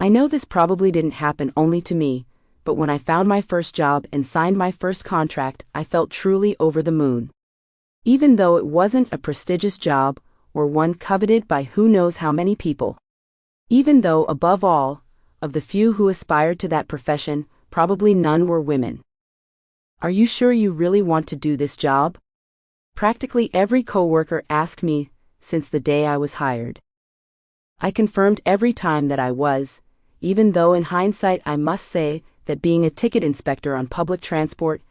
I know this probably didn't happen only to me, but when I found my first job and signed my first contract, I felt truly over the moon. Even though it wasn't a prestigious job, or one coveted by who knows how many people. Even though, above all, of the few who aspired to that profession, probably none were women. Are you sure you really want to do this job? Practically every coworker asked me since the day I was hired. I confirmed every time that I was, even though in hindsight I must say that being a ticket inspector on public transport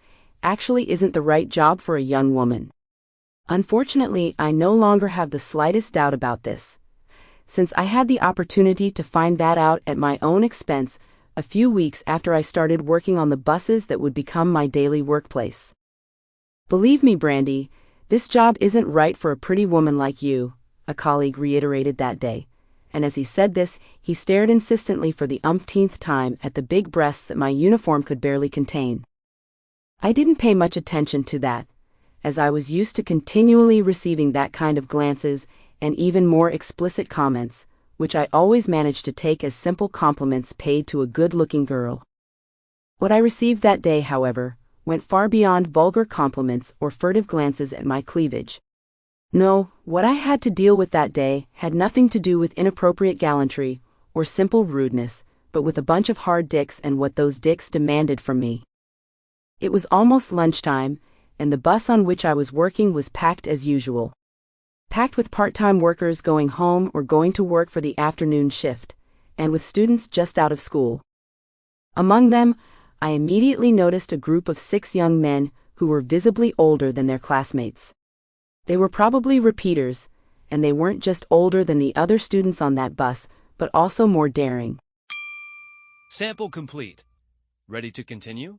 actually isn't the right job for a young woman. Unfortunately, I no longer have the slightest doubt about this, since I had the opportunity to find that out at my own expense a few weeks after I started working on the buses that would become my daily workplace. Believe me, Brandy, this job isn't right for a pretty woman like you, a colleague reiterated that day. And as he said this, he stared insistently for the umpteenth time at the big breasts that my uniform could barely contain. I didn't pay much attention to that, as I was used to continually receiving that kind of glances and even more explicit comments, which I always managed to take as simple compliments paid to a good-looking girl. What I received that day, however, went far beyond vulgar compliments or furtive glances at my cleavage. No, what I had to deal with that day had nothing to do with inappropriate gallantry or simple rudeness, but with a bunch of hard dicks and what those dicks demanded from me. It was almost lunchtime, and the bus on which I was working was packed as usual. Packed with part-time workers going home or going to work for the afternoon shift, and with students just out of school. Among them, I immediately noticed a group of 6 young men who were visibly older than their classmates. They were probably repeaters, and they weren't just older than the other students on that bus, but also more daring. Sample complete. Ready to continue?